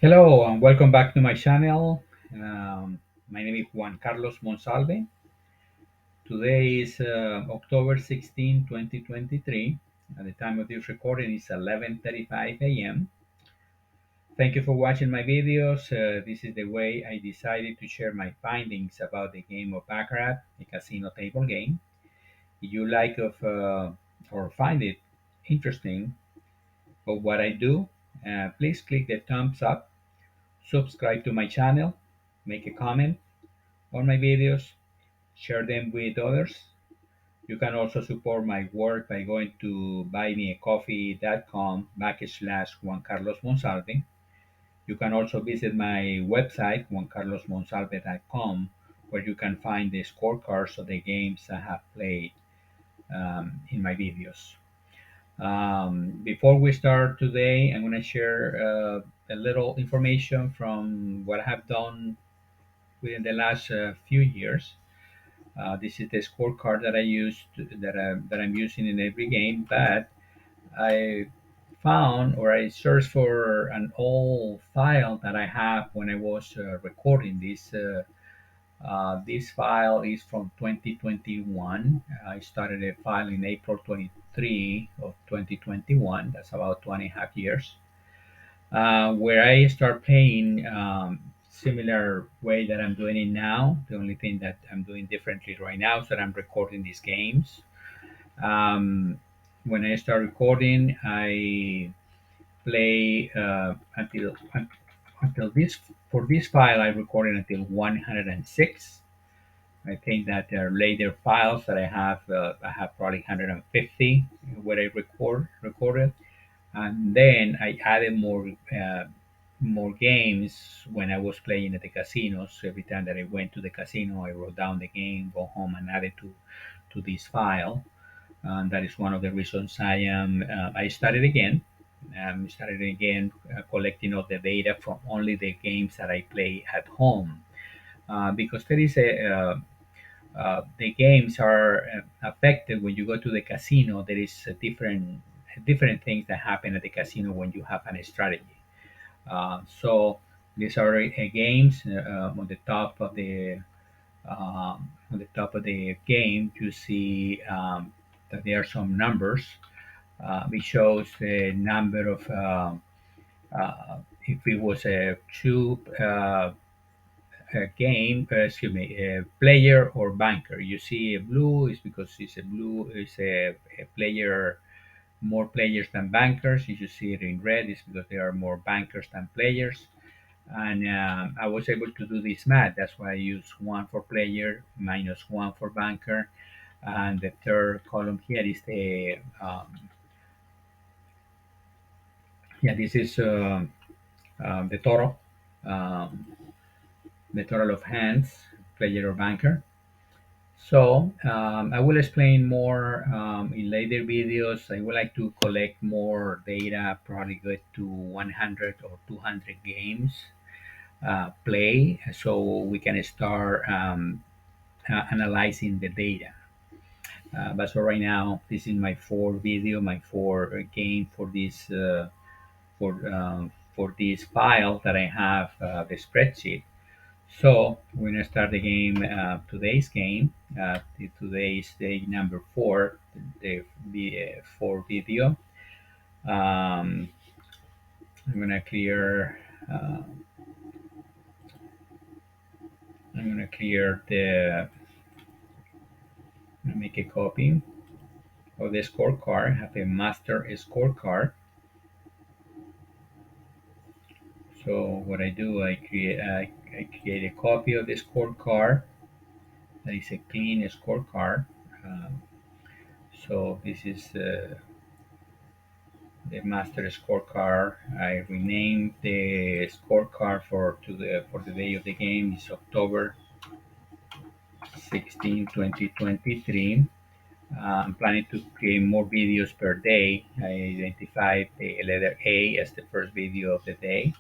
Hello and welcome back to my channel. My name is Juan Carlos Monsalve. Today is October 16, 2023. At the time of this recording is 11:35 a.m. Thank you for watching my videos. This is the way I decided to share my findings about the game of Baccarat, a casino table game. If you like of or find it interesting of what I do, please click the thumbs up, subscribe to my channel, make a comment on my videos, share them with others. You can also support my work by going to buymeacoffee.com backslash Juan Carlos Monsalve. You can also visit my website, juancarlosmonsalve.com, where you can find the scorecards of the games I have played in my videos. Before we start today, I'm going to share a little information from what I have done within the last few years. This is the scorecard that I use that I'm using in every game. But I found or I searched for an old file that I have when I was recording this. This file is from 2021. I started a file in April 23 of 2021. That's about 2.5 years. Where I start playing similar way that I'm doing it now. The only thing that I'm doing differently right now is that I'm recording these games. Um, when I start recording, I play until this for this file. I recorded until 106. I think that there are later files that I have probably 150 where I recorded, and then I added more games when I was playing at the casinos. Every time that I went to the casino, I wrote down the game, go home, and add it to this file. And that is one of the reasons I started again. Started again collecting all the data from only the games that I play at home, because there is the games are affected when you go to the casino. There is a different things that happen at the casino when you have a strategy. So these are games on the top of the game. You see that there are some numbers. It shows the number of if it was a two game, excuse me, player or banker. You see a blue is because it's a blue is a player, more players than bankers. If you see it in red, it's because there are more bankers than players. And I was able to do this math. That's why I use one for player, minus one for banker, and the third column here is the yeah, this is the total, um, the total of hands, player or banker. So I will explain more in later videos. I would like to collect more data, probably go to 100 or 200 games play, so we can start analyzing the data. But so right now, this is my four video, my four game for this file that I have the spreadsheet. So we're gonna start the game. Today's game. Today's day number four. The four video. Um, I'm gonna clear. I'm gonna clear the. I'm gonna make a copy of the scorecard. Have a master scorecard. So what I do, I create a copy of the scorecard. That is a clean scorecard. Um, so this is the master scorecard. I renamed the scorecard for the day of the game is October 16, 2023. I'm planning to create more videos per day. I identified the letter A as the first video of the day.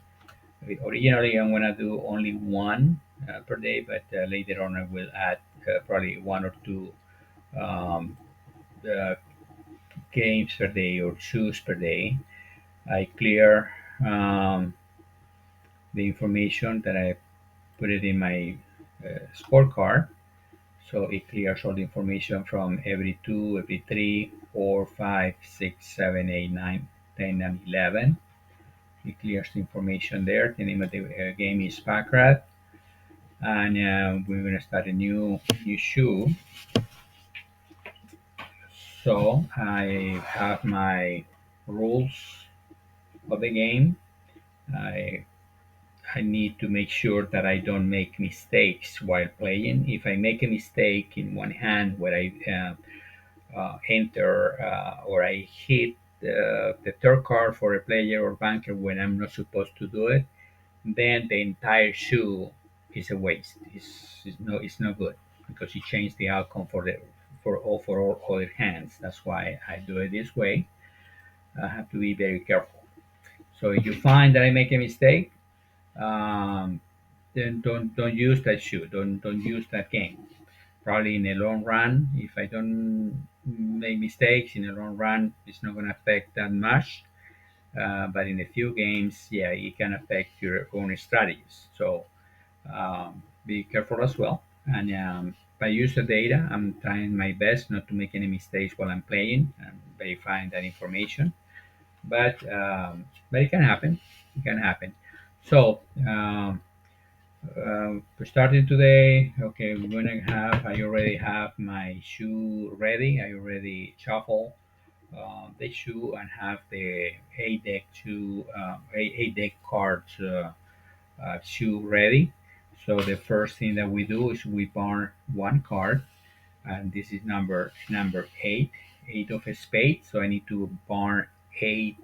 Originally, I'm gonna do only one per day, but later on I will add probably one or two um, uh, games per day or shoes per day. I clear um, the information that I put it in my scorecard. So it clears all the information from every two, every three, four, five, six, seven, eight, nine, 10, and 11. It clears the information there. The name of the game is Baccarat, and we're gonna start a new shoe. So I have my rules of the game. I I need to make sure that I don't make mistakes while playing. If I make a mistake in one hand where I enter or I hit the third card for a player or banker when I'm not supposed to do it, then the entire shoe is a waste. It's no good because it changed the outcome for all other hands. That's why I do it this way. I have to be very careful. So if you find that I make a mistake, um, then don't use that shoe. Don't use that game. Probably in the long run, if I don't make mistakes in the long run, it's not going to affect that much. But in a few games, yeah, it can affect your own strategies. So be careful as well. And by use the data, I'm trying my best not to make any mistakes while I'm playing and verifying that information. But it can happen. It can happen. So we're starting today. Okay, we're gonna have. I already have my shoe ready. I already shuffle the shoe and have the eight deck cards shoe ready. So the first thing that we do is we burn one card, and this is number eight, eight of a spade. So I need to burn eight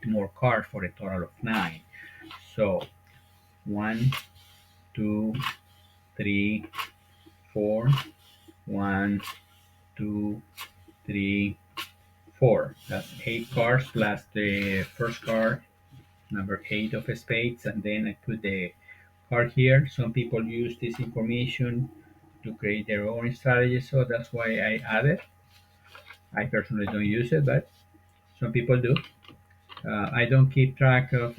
more cards for a total of nine. So one, two, three, four. One, two, three, four. That's eight cards plus the first card, number eight of spades, and then I put the card here. Some people use this information to create their own strategy, so that's why I added. I personally don't use it, but some people do. I don't keep track of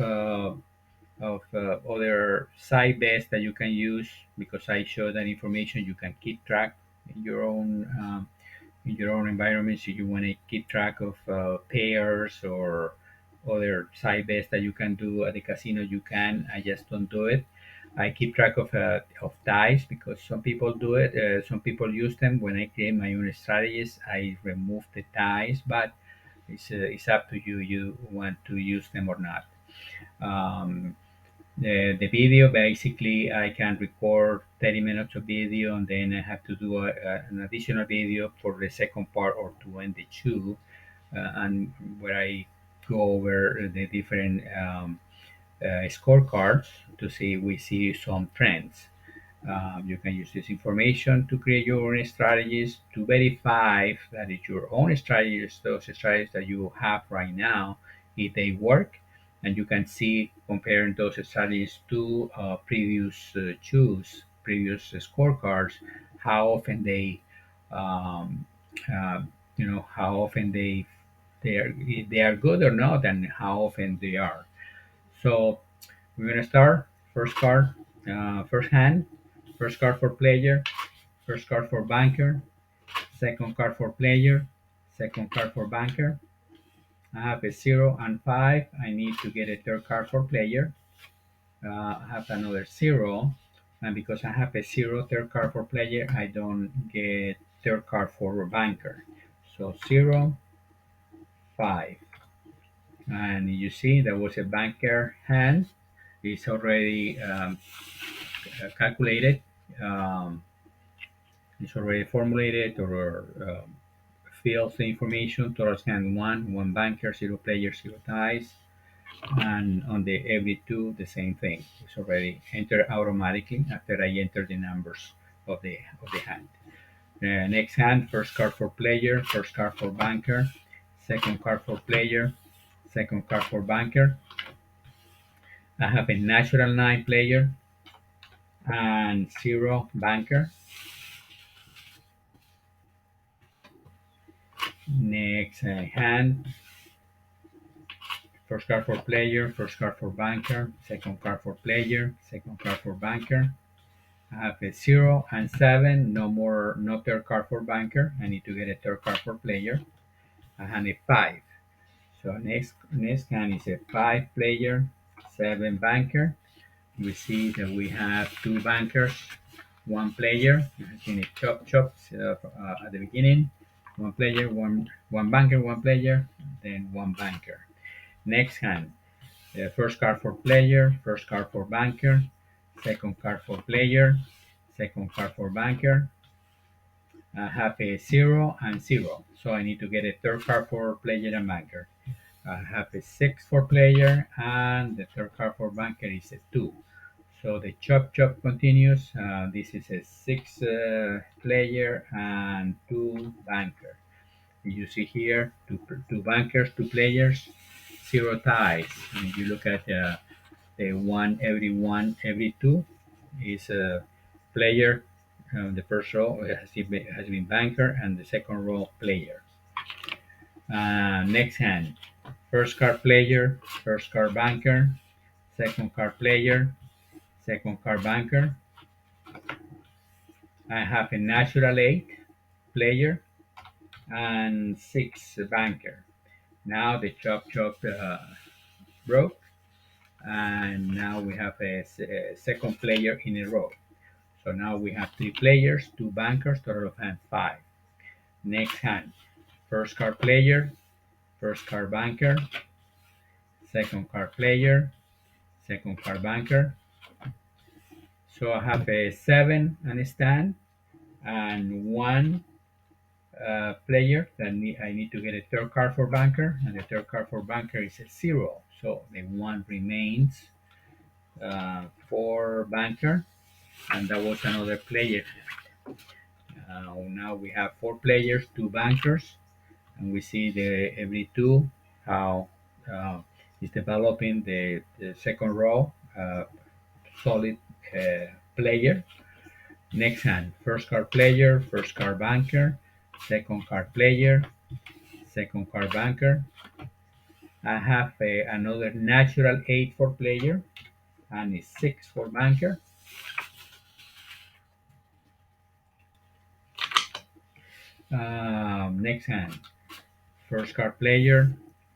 other side bets that you can use because I show that information you can keep track in your own environment. So you want to keep track of pairs or other side bets that you can do at the casino, you can. I just don't do it. I keep track of ties because some people do it. Some people use them. When I create my own strategies, I remove the ties, but it's up to you. You want to use them or not. Um, the video, basically I can record 30 minutes of video and then I have to do an additional video for the second part or to end the two, and where I go over the different scorecards to see we see some trends. You can use this information to create your own strategies to verify that it's your own strategies, those strategies that you have right now, if they work. And you can see comparing those strategies to previous scorecards, how often um, uh, how often they are good or not, and how often they are. So we're gonna start. First card, first hand. First card for player. First card for banker. Second card for player. Second card for banker. I have a 0 and 5. I need to get a third card for player. I have another 0. And because I have a 0 third card for player, I don't get third card for banker. So 0, 5. And you see there was a banker hand. It's already calculated. Um, it's already formulated or fills the information towards hand one banker, 0 player, 0 ties, and on the every two, the same thing. It's already entered automatically after I enter the numbers of the hand. Next hand, first card for player, first card for banker, second card for player, second card for banker. I have a natural 9 player and 0 banker. Next hand, First card for player, first card for banker, second card for player, second card for banker. I have a 0 and 7, no more, no third card for banker. I need to get a third card for player. I have a 5. So next hand is a 5 player, 7 banker. We see that we have 2 bankers, 1 player. You have seen it chop at the beginning. 1 player, one banker, 1 player, then 1 banker. Next hand, first card for player, first card for banker, second card for player, second card for banker. I have a 0 and 0, so I need to get a third card for player and banker. I have a 6 for player, and the third card for banker is a 2. So the chop continues. This is a 6 player and 2 banker. You see here two bankers, 2 players, 0 ties. And if you look at the one every 2 is a player. The first row has been banker, and the second row player. Next hand, first card player, first card banker, second card player, second card banker. I have a natural 8 player and 6 banker. Now the chop broke, and now we have a second player in a row. So now we have 3 players, 2 bankers, total of hand 5. Next hand, first card player, first card banker, second card player, second card banker. So I have a 7 and a stand, and 1 player that I need to get a third card for banker, and the third card for banker is a 0. So the 1 remains for banker, and that was another player. Now we have 4 players, 2 bankers, and we see the every 2 how is developing the second row solid player. Next hand, first card player, first card banker, second card player, second card banker. I have another natural 8 for player and a 6 for banker. Next hand, first card player,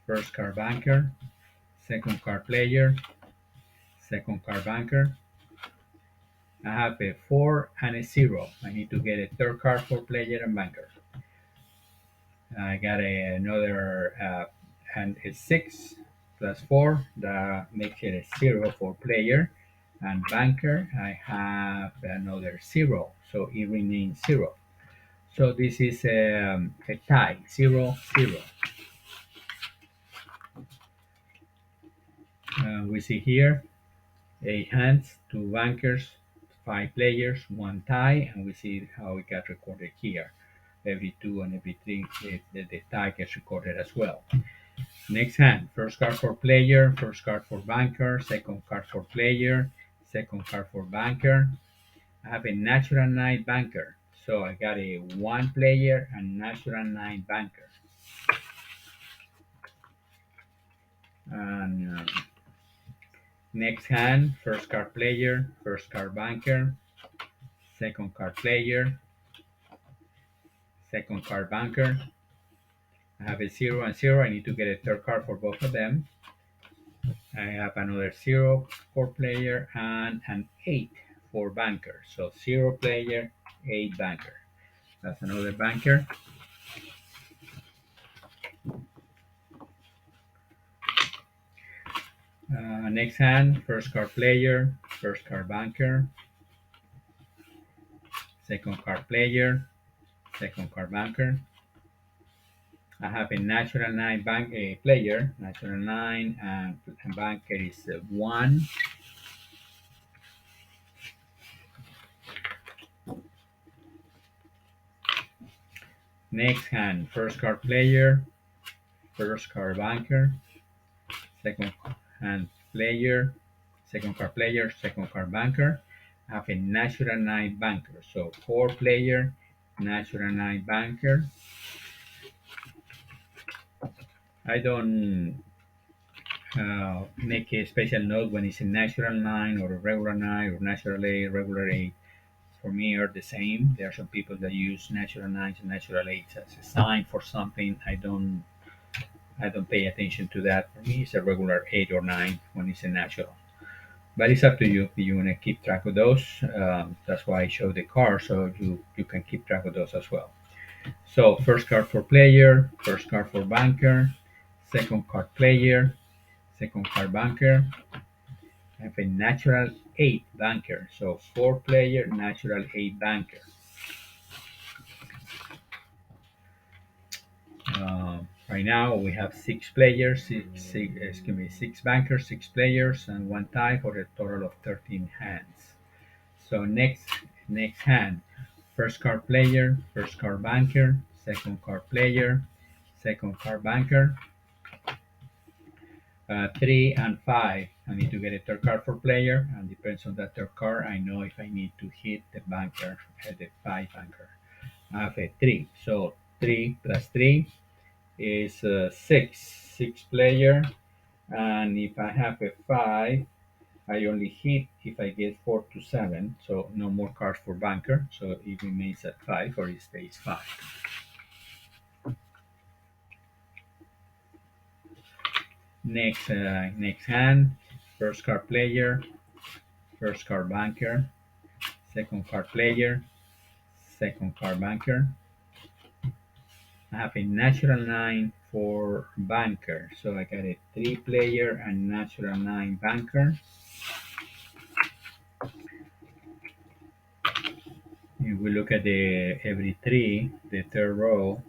first card banker, second card player, second card banker. I have a 4 and a 0. I need to get a third card for player and banker. I got another and a 6 plus 4. That makes it a 0 for player. And banker, I have another 0. So it remains 0. So this is a tie, 0-0. We see here 8 hands, 2 bankers, 5 players, 1 tie, and we see how it got recorded here. Every 2 and every 3, the tie gets recorded as well. Next hand, first card for player, first card for banker, second card for player, second card for banker. I have a natural 9 banker, so I got a 1 player and natural 9 banker. And next hand, first card player, first card banker, second card player, second card banker. I have a 0 and 0. I need to get a third card for both of them. I have another 0 for player and an 8 for banker. So 0 player, 8 banker. That's another banker. Next hand, first card player, first card banker, second card player, second card banker. I have a natural 9 bank a player, natural 9, and banker is 1. Next hand, first card player, first card banker, second hand player, second card player, second card banker. I have a natural 9 banker, so 4 player, natural 9 banker. I don't make a special note when it's a natural 9 or a regular 9 or natural 8, regular 8. For me, are the same. There are some people that use natural 9s and natural 8s as a sign for something. I don't pay attention to that. For me, it's a regular 8 or 9 when it's a natural. But it's up to you if you want to keep track of those. That's why I show the card so you can keep track of those as well. So first card for player, first card for banker, second card player, second card banker. I have a natural 8 banker. So 4 player, natural 8 banker. Right now we have 6 players, six bankers, 6 players, and one tie for a total of 13 hands. So next hand, first card player, first card banker, second card player, second card banker, 3 and 5. I need to get a third card for player, and depends on that third card, I know if I need to hit the banker, the 5 banker. I have a 3, so 3 plus 3 is 6 player, and if I have a 5, I only hit if I get 4 to 7, so no more cards for banker, so it remains at 5 or it stays 5. Next hand, first card player, first card banker, second card player, second card banker. I have a natural 9 for banker, so I got a 3 player and natural 9 banker. If we look at the every three, the third row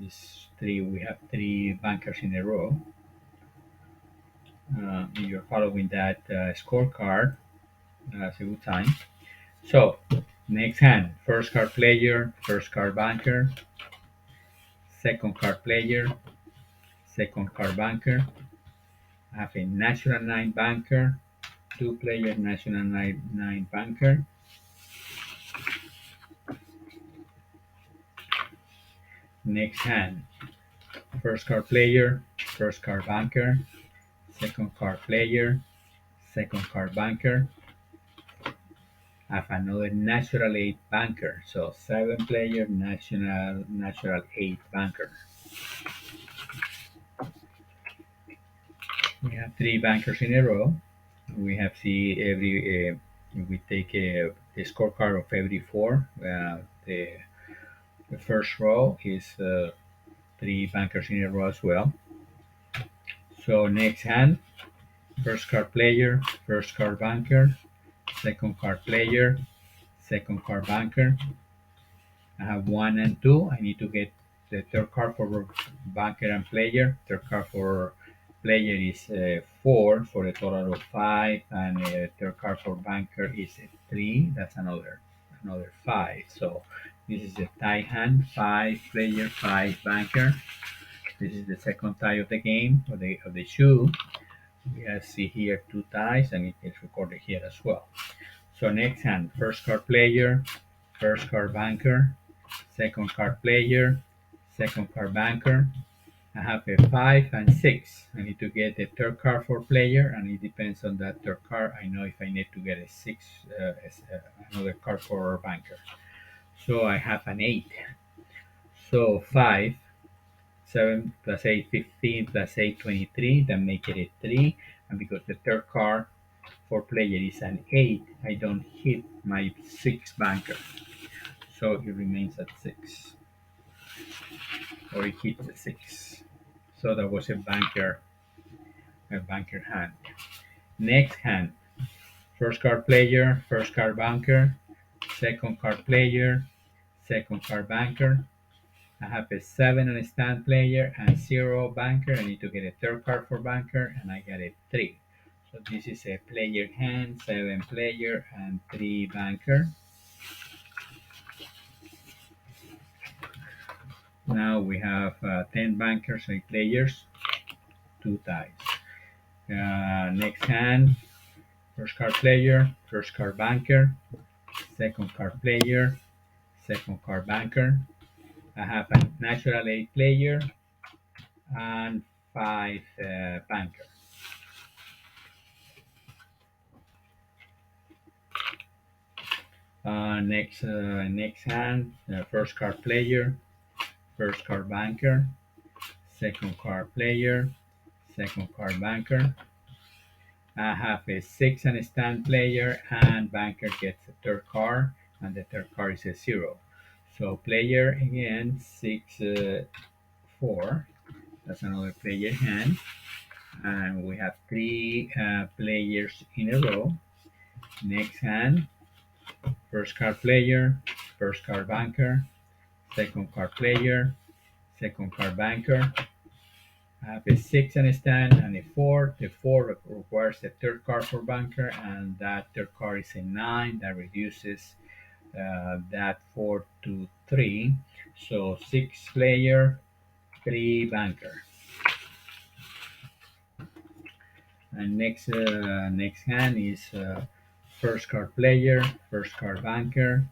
is three. We have 3 bankers in a row. If you're following that scorecard, it's a good time. So next hand, first card player, first card banker, second card player, second card banker. I have a natural 9 banker, 2 player natural 9 banker. Next hand, first card player, first card banker, second card player, second card banker. I have another natural 8 banker, so 7 player natural 8 banker. We have 3 bankers in a row. We have see every we take a scorecard of every 4. The first row is 3 bankers in a row as well. So next hand, first card player, first card banker, second card player, second card banker. I have 1 and 2. I need to get the third card for banker and player. Third card for player is 4 for a total of 5, and third card for banker is 3. That's another 5. So this is a tie hand: 5 player, 5 banker. This is the second tie of the game of the shoe. We have see here 2 ties, and it is recorded here as well. So next hand, first card player, first card banker, second card player, second card banker. I have a 5 and 6. I need to get a third card for player, and it depends on that third card. I know if I need to get a 6, another card for banker. So I have an 8. So 5, 7 plus 8, 15 plus 8, 23. Then make it a 3. And because the third card for player is an 8, I don't hit my 6 banker. So it remains at 6, or it hits the 6. So that was a banker hand. Next hand, first card player, first card banker, second card player, second card banker. I have a 7 on a stand player and 0 banker. I need to get a third card for banker, and I got a 3. So this is a player hand, 7 player and 3 banker. Now we have 10 bankers, 8 players, 2 ties. Next hand, first card player, first card banker, second card player, second card banker. I have a natural 8 player and 5 banker. Next hand, first card player, first card banker, second card player, second card banker. I have a six and a stand player, and banker gets a third card, and the third card is a zero. So player again, six, four. That's another player hand, and we have three players in a row. Next hand, first card player, first card banker, second card player, second card banker. I have a six and a stand and a four. The four requires a third card for banker, and that third card is a nine. That reduces that four to three. So six player, three banker. And next hand is first card player, first card banker,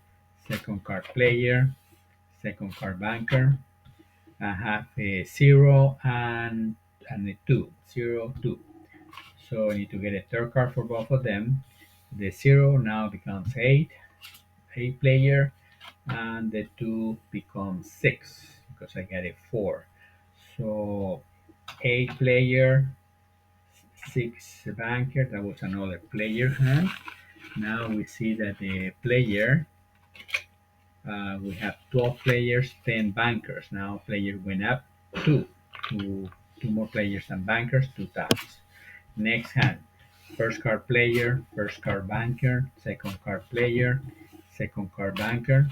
second card player, second card banker. I have a zero and a two, zero, two. So I need to get a third card for both of them. The zero now becomes eight, eight player, and the two becomes six because I get a four. So eight player, six banker. That was another player hand. Now we see that the player, we have 12 players, 10 bankers. Now player went up two, two, two more players than bankers, two times. Next hand, first card player, first card banker, second card player, second card banker.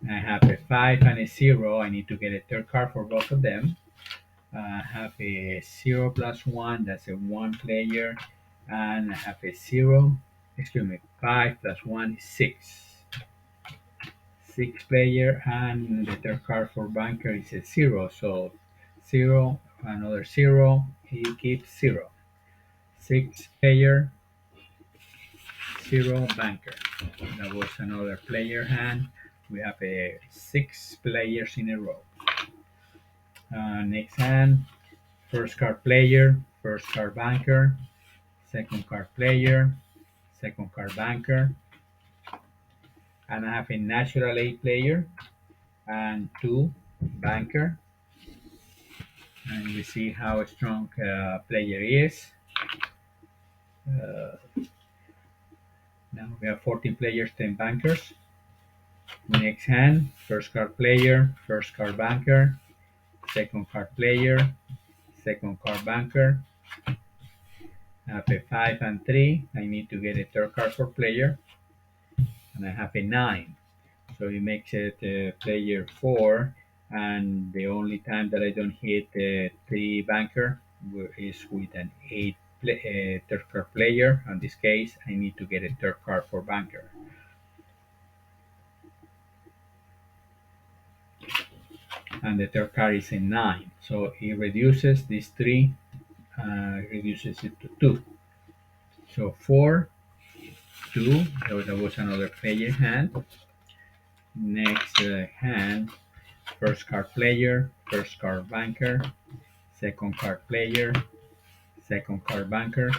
I have a five and a zero. I need to get a third card for both of them. I have a zero plus one, that's a one player, and I have a zero, excuse me, five plus one is six. Six player, and the third card for banker is a zero, so zero, another zero, he keeps zero. Six player, zero banker. That was another player hand. We have a six players in a row. Next hand, first card player, first card banker, second card player, second card banker, and I have a natural eight player and two banker. And we see how strong player is. Uh, Now we have 14 players, 10 bankers. Next hand, first card player, first card banker, second card player, second card banker. I have a 5 and 3. I need to get a third card for player, and I have a 9. So it makes it player 4, and the only time that I don't hit the 3 banker is with an 8 third card player. In this case, I need to get a third card for banker. And the third card is a 9. So it reduces these 3, reduces it to 2. So 4, 2, that was another player hand. Next hand, first card player, first card banker, second card player, second card banker.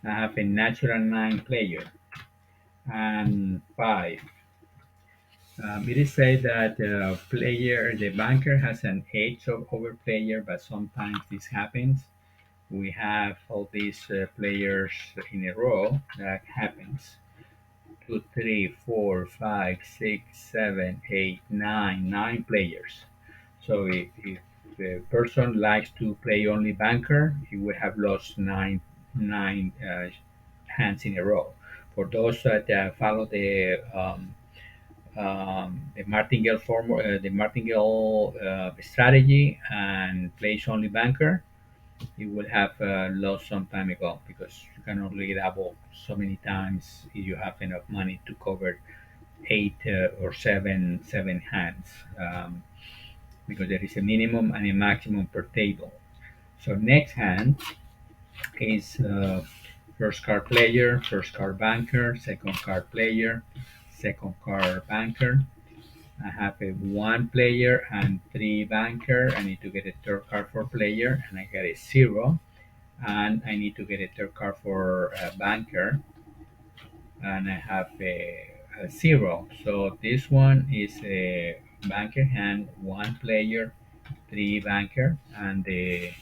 I have a natural 9 player and 5. It is said that the banker has an edge over player, but sometimes this happens. We have all these players in a row that happens. Two, three, four, five, six, seven, eight, nine players. So if the person likes to play only banker, he would have lost nine hands in a row. For those that follow the martingale the martingale strategy and plays only banker, you would have lost some time ago because you can only double so many times if you have enough money to cover eight or seven hands, because there is a minimum and a maximum per table. So next hand is first card player, first card banker, second card player, second card banker. I have a one player and three banker. I need to get a third card for player, and I get a zero. And I need to get a third card for banker, and I have zero. So this one is a banker hand, one player, three banker, and the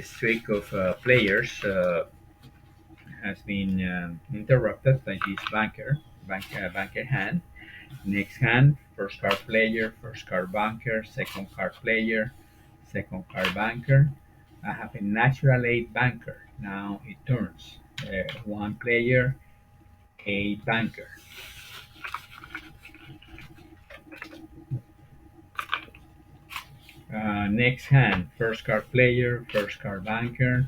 streak of players has been interrupted by this banker hand. Next hand, first card player, first card banker, second card player, second card banker. I have a natural eight banker. Now it turns one player, eight banker. Next hand, first card player, first card banker,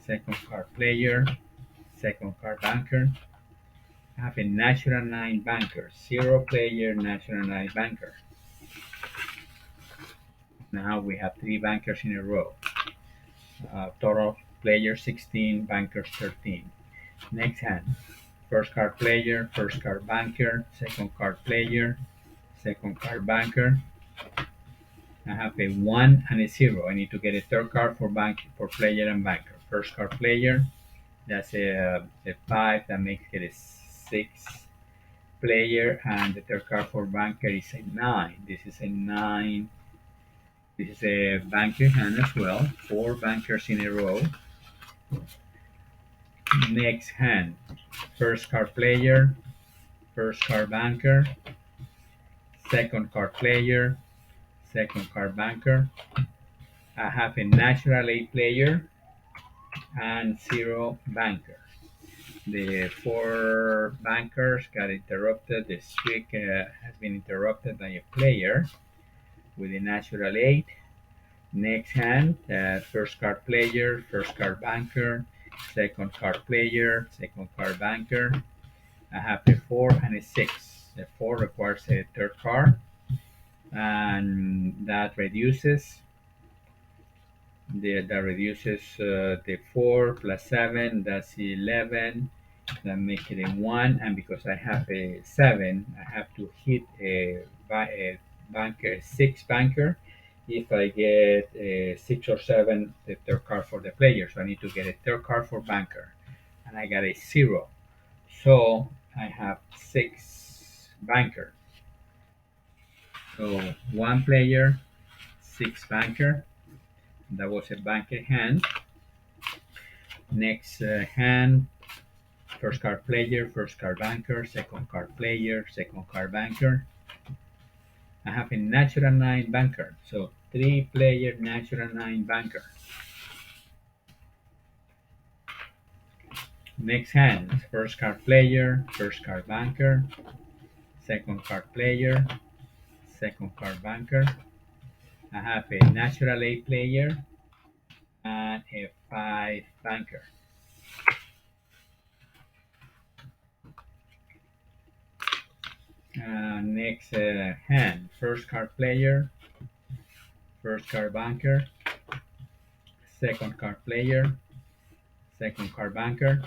second card player, second card banker. I have a natural nine banker, zero player, natural nine banker. Now we have three bankers in a row. Total player 16, bankers 13. Next hand, first card player, first card banker, second card player, second card banker. I have a one and a zero. I need to get a third card for player and banker. First card player, that's a five. That makes it a six player, and the third card for banker is a nine. This is a nine. This is a banker hand as well. Four bankers in a row. Next hand, first card player, first card banker, second card player, second card banker. I have a natural eight player and zero banker. The four bankers got interrupted. The streak has been interrupted by a player with a natural eight. Next hand, first card player, first card banker, second card player, second card banker. I have a four and a six. The four requires a third card, and the four plus seven. That's 11. That makes it a one, and because I have a seven, I have to hit a banker six banker. If I get a six or seven, the third card for the player. So I need to get a third card for banker, and I got a zero. So I have six banker. So one player, six banker. That was a banker hand. Next hand, first card player, first card banker, second card player, second card banker. I have a natural nine banker. So three player natural nine banker. Next hand, first card player, first card banker, second card player, second card banker. I have a natural eight player and a five banker. Next hand, first card player, first card banker, second card player, second card banker.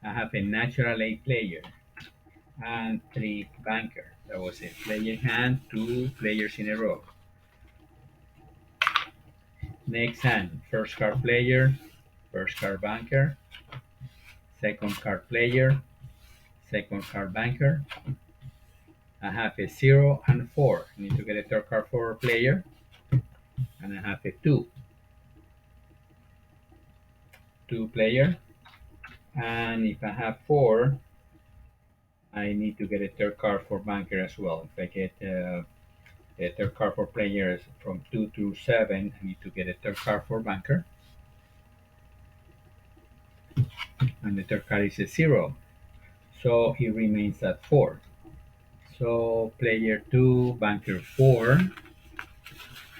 I have a natural eight player and three banker. That was a player hand, two players in a row. Next hand, first card player, first card banker, second card player, second card banker. I have a zero and four. I need to get a third card for a player, and I have a two player. And if I have four, I need to get a third card for banker as well. If I get a third card for players from two to seven, I need to get a third card for banker, and the third card is a zero. So it remains at four. So player two, banker four.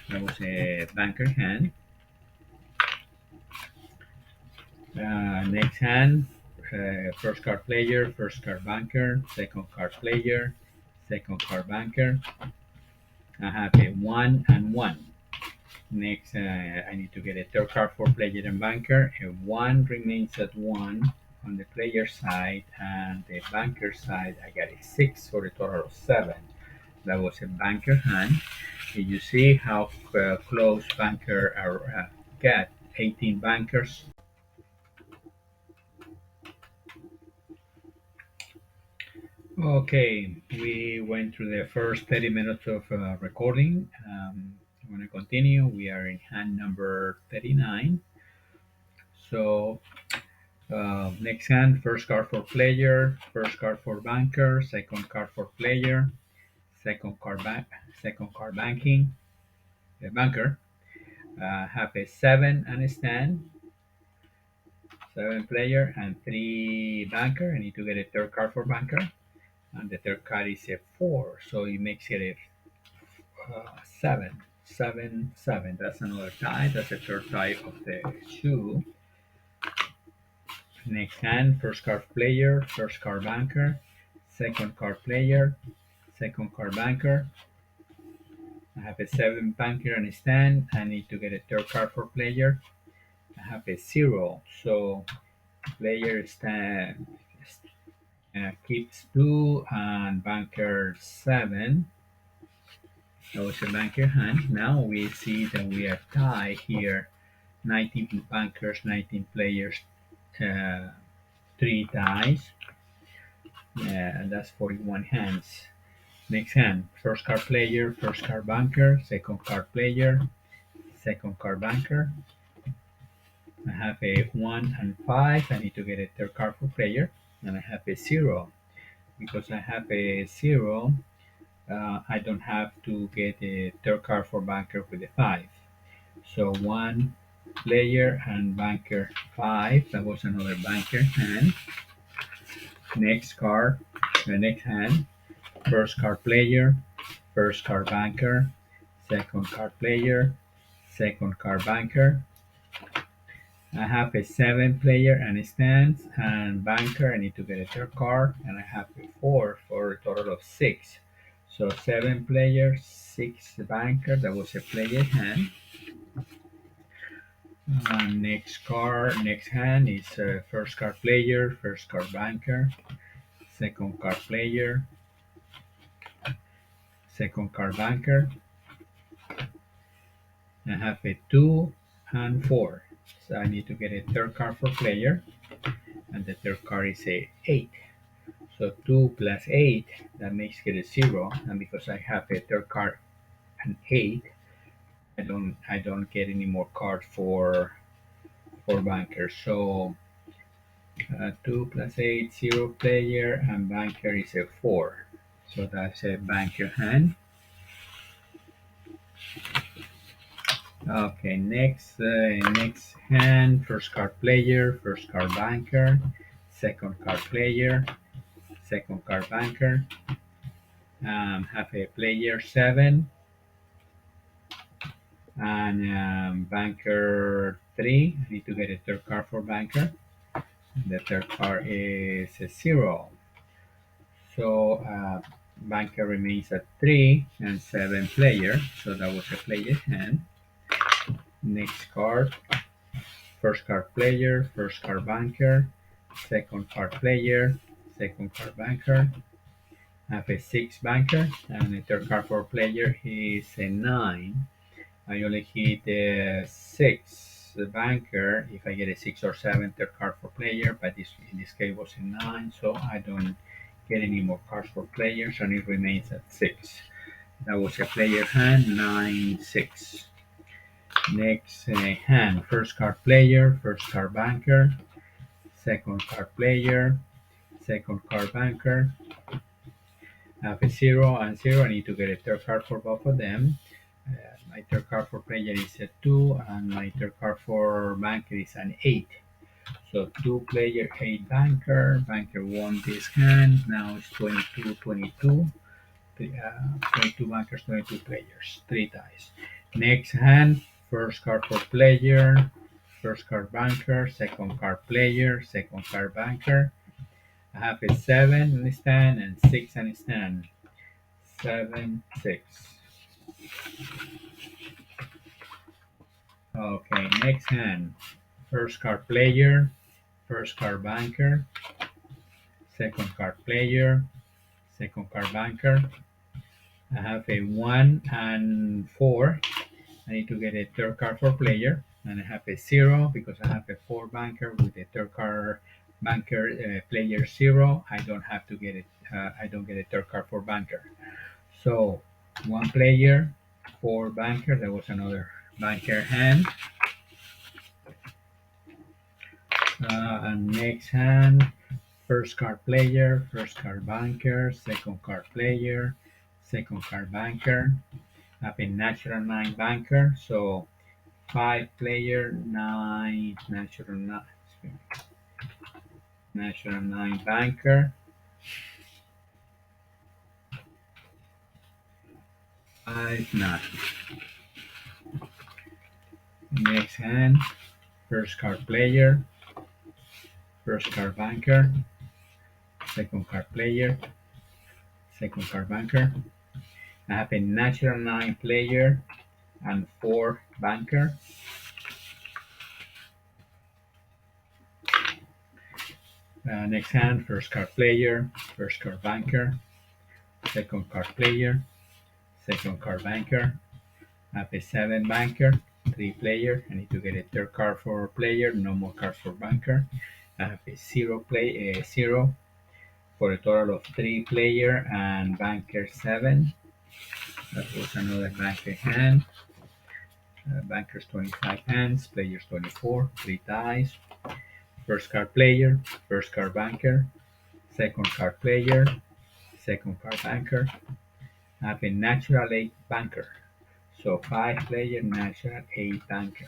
That was a banker hand. Next hand, first card player, first card banker, second card player, second card banker. I have a one and one. Next, I need to get a third card for player and banker. A one remains at one on the player side, and the banker side, I got a six for a total of seven. That was a banker hand. You see how close banker are got 18 bankers. Okay, we went through the first 30 minutes of recording. I'm going to continue. We are in hand number 39. So, next hand, first card for player, first card for banker, second card for player, second card second card banking, banker. Have a seven and a stand, seven player and three banker. I need to get a third card for banker, and the third card is a four, so it makes it a seven, seven, seven. That's another tie. That's the third tie of the shoe. Next hand, first card player, first card banker, second card player, second card banker. I have a seven banker and a stand. I need to get a third card for player. I have a zero. So player stand keeps two and banker seven. That was a banker hand. Now we see that we are tied here. 19 bankers, 19 players, uh, three ties, and that's 41 hands. Next hand, first card player, first card banker, second card player, second card banker. I have a 1 and 5. I need to get a third card for player, and I have a 0. Because I have a 0, I don't have to get a third card for banker with a 5. So 1 player and banker 5. That was another banker hand. Next card, the next hand, first card player, first card banker, second card player, second card banker. I have a seven player and a stands and banker. I need to get a third card, and I have a four for a total of six. So seven players, six banker. That was a player hand. Next card, next hand is first card player, first card banker, second card player, second card banker. I have a two and four. So I need to get a third card for player, and the third card is a eight. So two plus eight, that makes it a zero. And because I have a third card and eight, I don't get any more cards for banker. So two plus eight, zero player, and banker is a four. So that's a banker hand. Okay, next hand, first card player, first card banker, second card player, second card banker. Have a player seven and banker three. I need to get a third card for banker. The third card is a zero. So banker remains at three and seven player. So that was a player hand. Next card, first card player, first card banker, second card player, second card banker. I have a six banker, and the third card for player is a nine. I only hit a six banker if I get a six or seven third card for player, but this in this case was a nine, so I don't get any more cards for players, and it remains at six. That was a player hand, 9-6. Next hand, first card player, first card banker, second card player, second card banker. I have a zero and zero. I need to get a third card for both of them. My third card for player is a two, and my third card for banker is an eight. So two player, eight banker. Banker won this hand. Now it's 22, 22. 22 bankers, 22 players. Three ties. Next hand, first card for player, first card banker, second card player, second card banker. I have a seven in the stand and six in the stand. 7-6. Okay, next hand. First card player, first card banker, second card player, second card banker. I have a 1 and 4. I need to get a third card for player, and I have a 0 because I have a 4 banker with a third card banker player 0. I don't have to get it. I don't get a third card for banker. So one player, four banker. There was another banker hand. And next hand, first card player, first card banker, second card player, second card banker. Have a natural nine banker. So five player, nine natural nine banker. Five nine. Next hand, first card player, first card banker, second card player, second card banker. I have a natural nine player and four banker. Next hand, first card player, first card banker, second card player, second card banker. I have a seven banker, three player. I need to get a third card for player, no more cards for banker. I have a zero for a total of three player and banker seven. That was another banker hand. Bankers 25 hands, players 24, three dice. First card player, first card banker, second card player, second card banker. I have a natural eight banker. So five player, natural eight banker.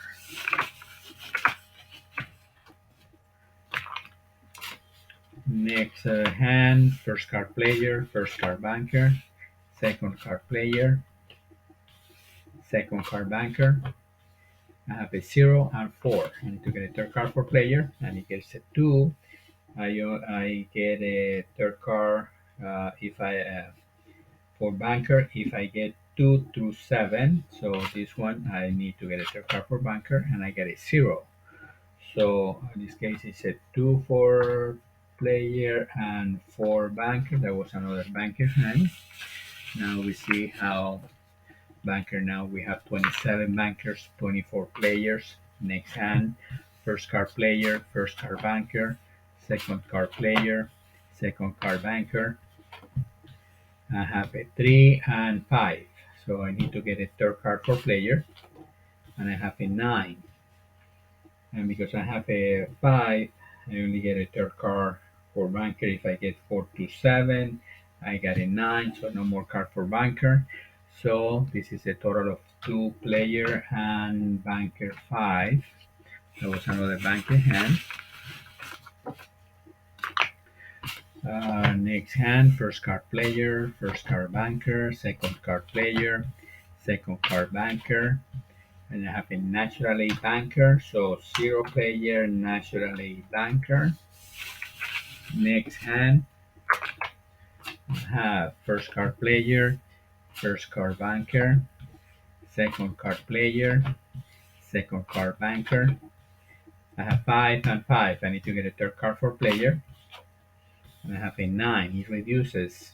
Next hand, first card player, first card banker, second card player, second card banker. I have a zero and four. I need to get a third card for player, and it gets a two. I get a third card if I for banker if I get two through seven. So this one I need to get a third card for banker, and I get a zero. So in this case, it's a two for player and four banker. That was another banker hand. Now we see how banker. Now we have 27 bankers, 24 players. Next hand, first card player, first card banker, second card player, second card banker. I have a three and five. So I need to get a third card for player, and I have a nine. And because I have a five, I only get a third card for banker. If I get four to seven, I got a nine, so no more card for banker. So this is a total of two player and banker five. That was another banker hand. Next hand, first card player, first card banker, second card player, second card banker, and I have a natural A banker, so zero player, natural A banker. Next hand, I have first card player, first card banker, second card player, second card banker. I have five and five. I need to get a third card for player, and I have a nine. It reduces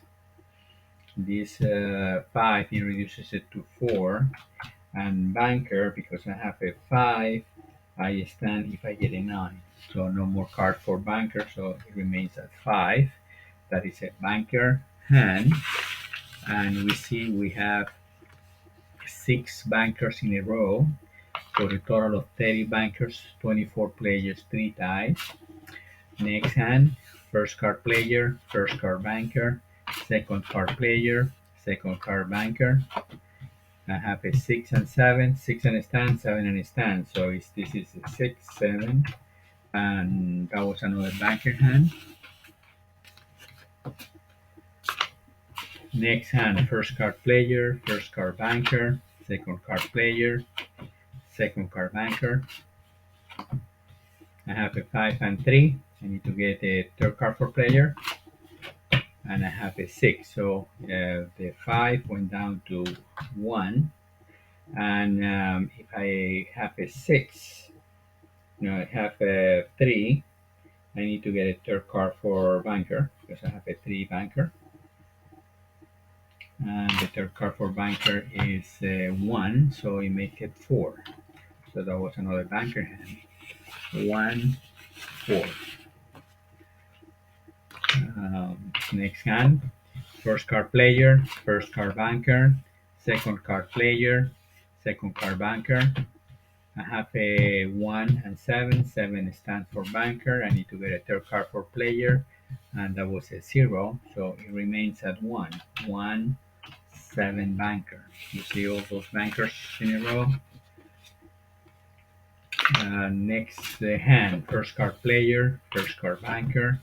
this five. It reduces it to four. And banker, because I have a five, I stand if I get a nine. So no more card for banker, so it remains at five. That is a banker hand. And we see we have six bankers in a row for a total of 30 bankers, 24 players, three dice. Next hand, first card player, first card banker, second card player, second card banker. I have a six and seven, six and a stand, seven and a stand. So this is a six, seven, and that was another banker hand. Next hand, first card player, first card banker, second card player, second card banker. I have a five and three. I need to get a third card for player, and I have a six. So the five went down to one, and if I have a six, no, I have a three. I need to get a third card for banker because I have a three banker. And the third card for banker is one, so we make it four. So that was another banker hand. One, four. Next hand, first card player, first card banker, second card player, second card banker. I have a 1 and 7. 7 stands for banker. I need to get a third card for player, and that was a 0, so it remains at 1. 1, 7 banker. You see all those bankers in a row. Next hand, first card player, first card banker,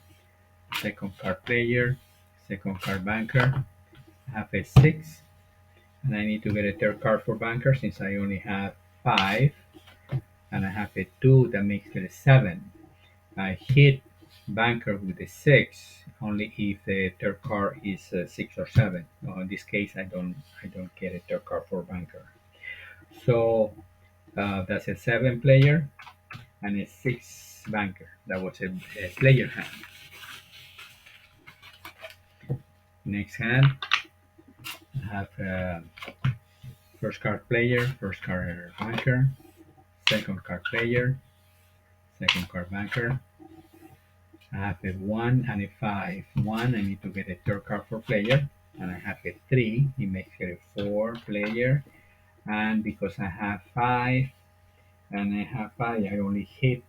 second card player, second card banker. I have a 6, and I need to get a third card for banker since I only have 5, and I have a 2 that makes it a 7. I hit banker with a 6 only if the third card is 6 or 7. No, in this case, I don't get a third card for banker. So that's a 7 player and a 6 banker. That was a player hand. Next hand, I have first card player, first card banker, second card player, second card banker. I have a 1 and a 5. 1, I need to get a third card for player, and I have a 3, it makes it a 4 player, and because I have 5, and I have 5, I only hit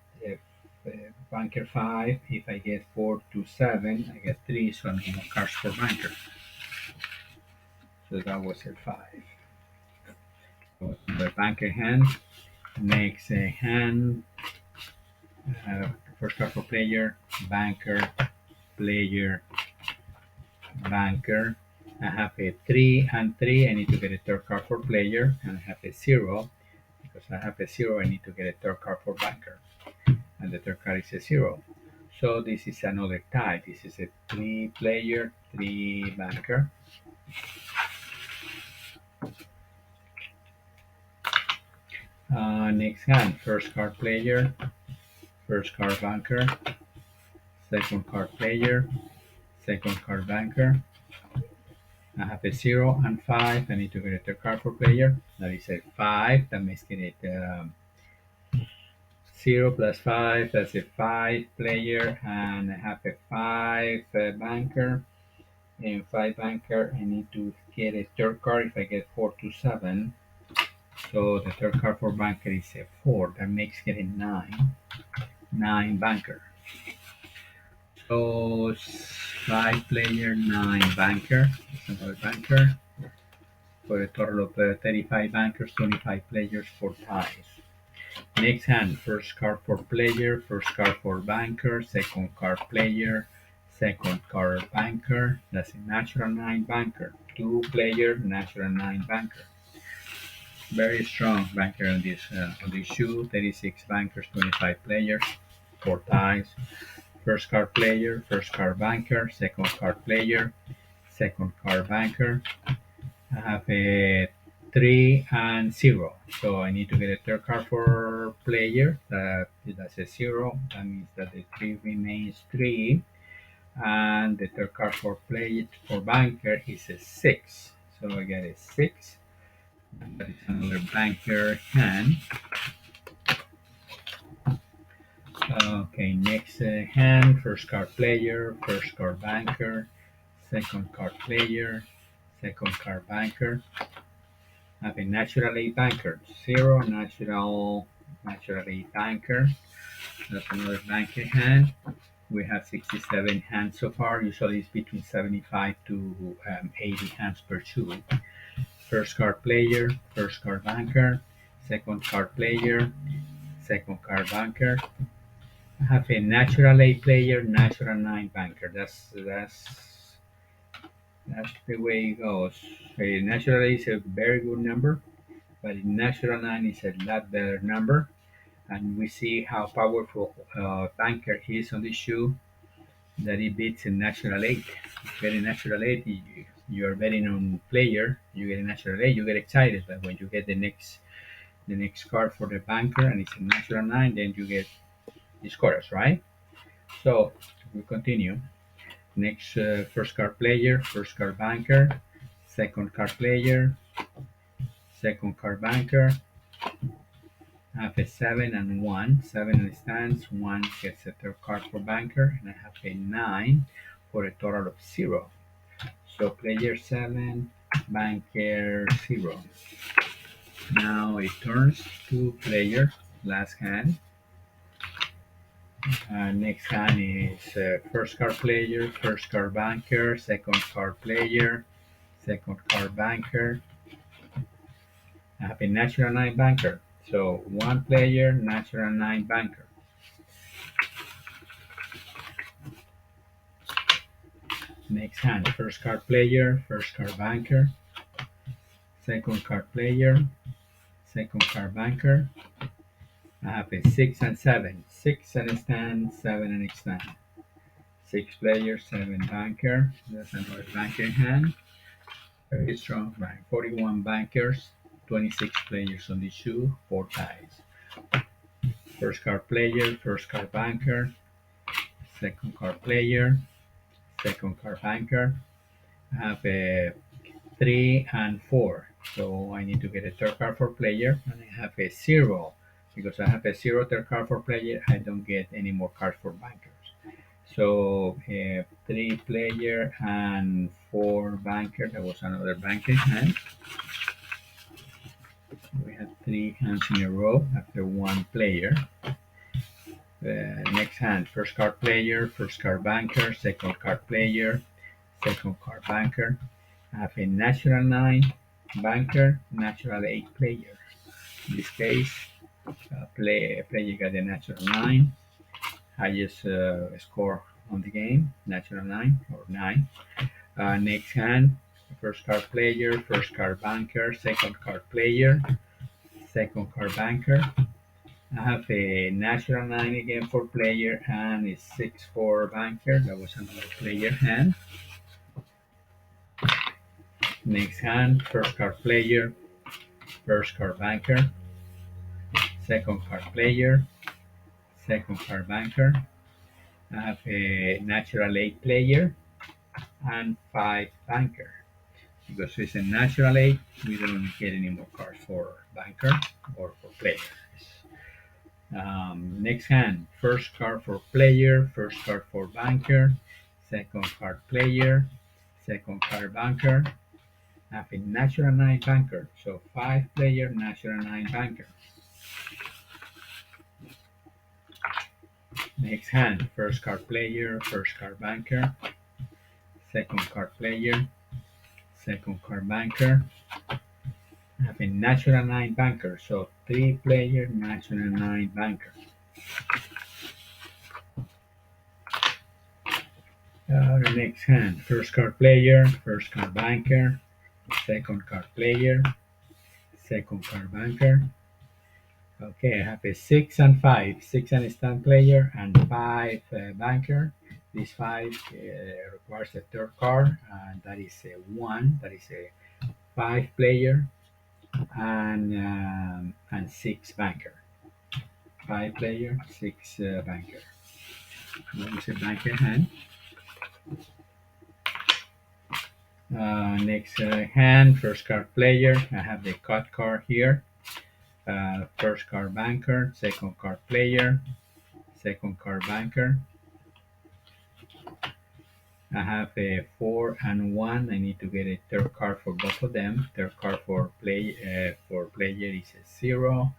banker 5. If I get 4 to 7, I get 3, so no more cards for banker. So that was a 5. So the banker hand. Next hand, first card for player, banker, player, banker. I have a 3 and 3. I need to get a third card for player, and I have a 0. Because I have a 0, I need to get a third card for banker, and the third card is a 0. So this is another tie. This is a 3 player, 3 banker. Next hand, first card player, first card banker, second card player, second card banker. I have a 0 and 5. I need to get a third card for player. That is a 5. That makes it 0 plus 5. That's a 5 player. And I have a 5 banker. And 5 banker. I need to get a third card if I get 4 to 7. So the third card for banker is a 4. That makes it a 9. 9 banker. So 5 player, 9 banker. That's another banker. For a total of 35 bankers, 25 players, 4 ties. Next hand, first card for player, first card for banker, second card player, second card banker. That's a natural 9 banker. 2 player, natural 9 banker. Very strong banker on this shoe. 36 bankers, 25 players, 4 ties. First card player, first card banker, second card player, second card banker. I have a 3 and 0. So I need to get a third card for player. That's a 0. That means that the 3 remains 3. And the third card for player for banker is a 6. So I get a 6. That is another banker hand. Okay, next hand, first card player, first card banker, second card player, second card banker. I have a natural 8 banker, 0 natural 8 banker. That's another banker hand. We have 67 hands so far. Usually it's between 75 to 80 hands per shoe. First card player, first card banker, second card player, second card banker. I have a natural 8 player, natural 9 banker. That's the way it goes. A natural 8 is a very good number, but a natural 9 is a lot better number. And we see how powerful banker is on this shoe, that it beats a natural 8. Very natural 8, you're betting on player, you get a natural 8, you get excited, but when you get the next card for the banker and it's a natural 9, then you get the scores, right? So we continue. Next, first card player, first card banker, second card player, second card banker. I have a 7 and 1. 7 stands, 1 gets a third card for banker, and I have a 9 for a total of 0. So player 7, banker 0. Now it turns to player, last hand. Next hand is first card player, first card banker, second card player, second card banker. I have a natural 9 banker. So one player, natural 9 banker. Next hand, first card player, first card banker, second card player, second card banker. I have a 6 and 7. 6 and a stand, 7 and a stand. 6 players, 7 banker. That's another banker hand. Very strong rank. 41 bankers, 26 players on the shoe, 4 ties. First card player, first card banker, second card player, second card banker. I have a 3 and 4. So I need to get a third card for player, and I have a 0. Because I have a 0 third card for player, I don't get any more cards for bankers. So 3 player and 4 banker. That was another banker hand. We have 3 hands in a row after one player. Next hand, first card player, first card banker, second card player, second card banker. I have a natural 9 banker, natural 8 player. In this case, player got a natural 9. Highest score on the game, natural 9 or 9. Next hand, first card player, first card banker, second card player, second card banker. I have a natural 9 again for player and a 6 for banker. That was another player hand. Next hand, first card player, first card banker, second card player, second card banker. I have a natural 8 player and 5 banker. Because it's a natural 8, we don't get any more cards for banker or for player. Next hand, first card for player, first card for banker, second card player, second card banker. I have a natural 9 banker, so 5 player, natural 9 banker. Next hand, first card player, first card banker, second card player, second card banker. I have a natural 9 banker, so 3 player, natural 9 banker. The next hand, first card player, first card banker, second card player, second card banker. Okay, I have a 6 and 5, 6 and stand player and 5 banker. This 5 requires a third card, and that is a 1, that is a 5 player and 6 banker. 5 player, 6 banker. That is a banker hand. Next hand, first card player. I have the cut card here. First card banker, second card player, second card banker. I have a 4 and 1. I need to get a third card for both of them. Third card for player is a 0.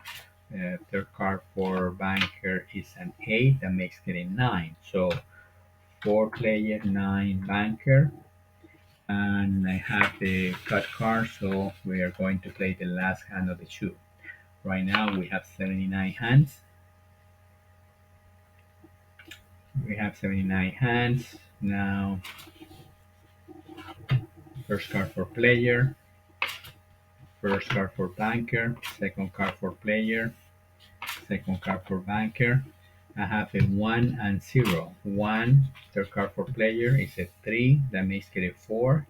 Third card for banker is an 8. That makes it a 9. So 4 player, 9 banker. And I have the cut card, so we are going to play the last hand of the shoe. Right now we have 79 hands. We have 79 hands. Now, first card for player, first card for banker, second card for player, second card for banker. I have a 1 and 0. 1, third card for player is a 3, that makes it a 4.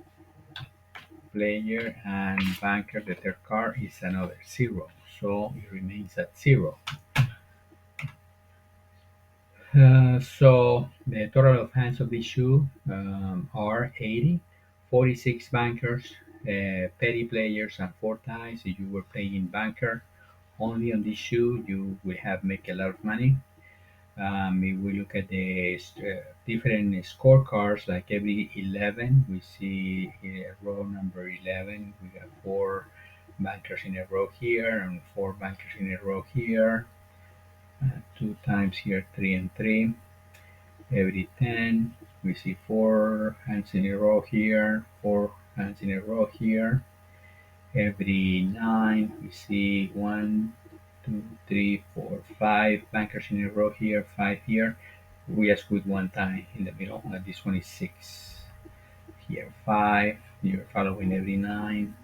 Player and banker, the third card is another 0. So it remains at 0. So the total of hands of this shoe are 80, 46 bankers, petty players, and 4 ties. If you were playing banker only on this shoe, you will have make a lot of money. If we look at the different scorecards, like every 11, we see row number 11, we got four bankers in a row here and four bankers in a row here. Two times here, three and three. Every 10, we see four hands in a row here, four hands in a row here. Every 9, we see one, two, three, four, five bankers in a row here, five here. We just put one time in the middle. This one is 6. Here, 5. You're following every 9.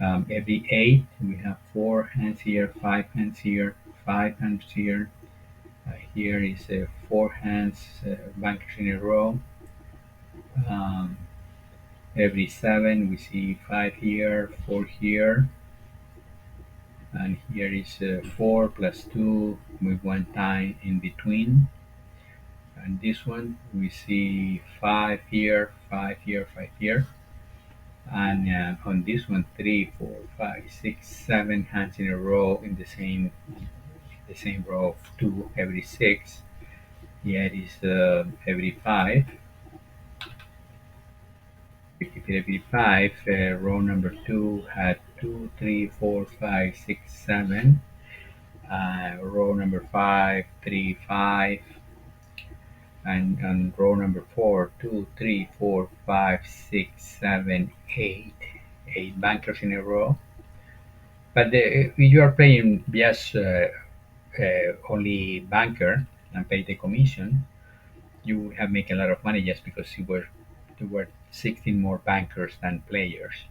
Every 8, we have 4 hands here, 5 hands here, 5 hands here. Here is 4 hands, bankers in a row. Um, every 7, we see 5 here, 4 here. And here is 4 plus 2 with one time in between. And this one we see 5 here, 5 here, 5 here. And on this one, 3, 4, 5, 6, 7 hands in a row in the same row of 2 every 6. Here is every 5. We keep it every 5. Row number 2 had 2, 3, 4, 5, 6, 7. Row number 5, 3, 5. And on row number 4, 2, 3, 4, 5, 6, 7, 8. 8 bankers in a row. But if you are playing just only banker and pay the commission, you would have make a lot of money just because there were 16 more bankers than players.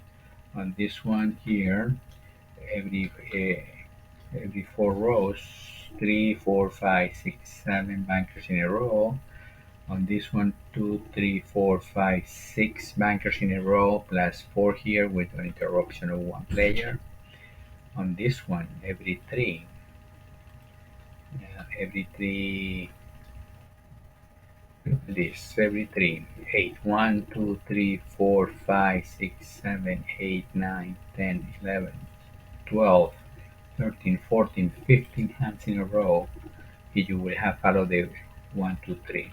On this one here, every every 4 rows, 3, 4, 5, 6, 7 bankers in a row. On this one, 2, 3, 4, 5, 6 bankers in a row, plus 4 here with an interruption of one player. On this one, every 3, every 3, 8, 1, 2, 3, 4, 5, 6, 7, 8, 9, 10, 11, 12, 13, 14, 15 hands in a row. You will have followed the 1, 2, 3.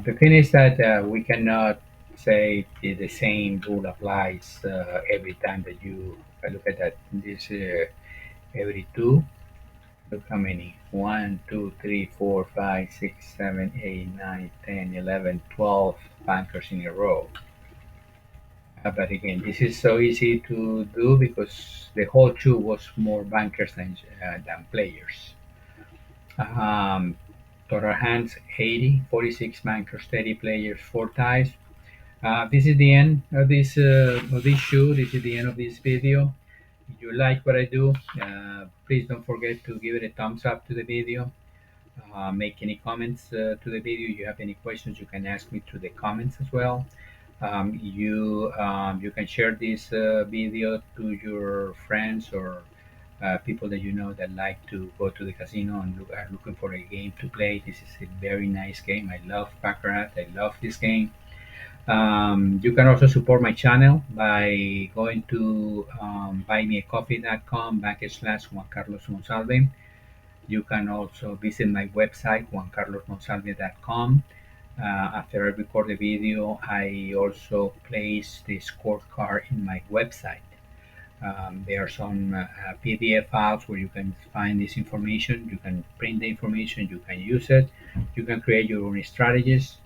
The thing is that we cannot say the same rule applies every time that you look at that. This every 2. Look how many. 1, 2, 3, 4, 5, 6, 7, 8, 9, 10, 11, 12 bankers in a row. But again, this is so easy to do because the whole 2 was more bankers than players. Um, Total hands 80, 46 bankers, 30 players, 4 ties. This is the end of this show. This is the end of this video. If you like what I do, please don't forget to give it a thumbs up to the video. Make any comments to the video. You have any questions, you can ask me through the comments as well. You can share this video to your friends or people that you know that like to go to the casino and are looking for a game to play. This is a very nice game. I love Baccarat. I love this game. You can also support my channel by going to buymeacoffee.com /Juan Carlos Monsalve. You can also visit my website, juancarlosmonsalve.com. After I record the video, I also place the scorecard in my website. There are some PDF files where you can find this information. You can print the information, you can use it, you can create your own strategies.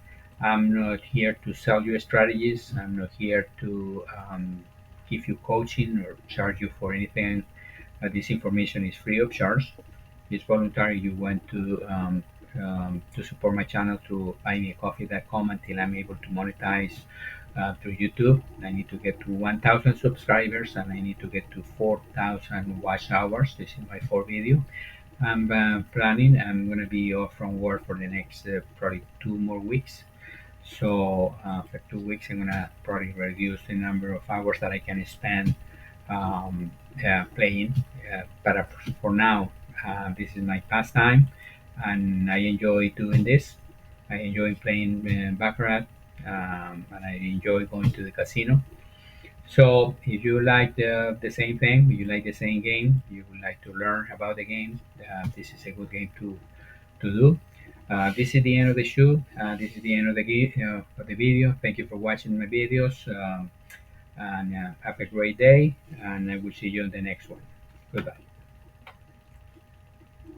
I'm not here to sell you strategies, I'm not here to give you coaching or charge you for anything. This information is free of charge. It's voluntary. You want to support my channel through buymeacoffee.com until I'm able to monetize through YouTube. I need to get to 1,000 subscribers and I need to get to 4,000 watch hours. This is my fourth video. I'm going to be off from work for the next probably 2 more weeks. So for 2 weeks, I'm going to probably reduce the number of hours that I can spend playing. But for now, this is my pastime, and I enjoy doing this. I enjoy playing Baccarat, and I enjoy going to the casino. So if you like the same thing, if you like the same game, you would like to learn about the game, this is a good game to do. This is the end of the show. This is the end of of the video. Thank you for watching my videos, and have a great day. And I will see you in the next one. Goodbye.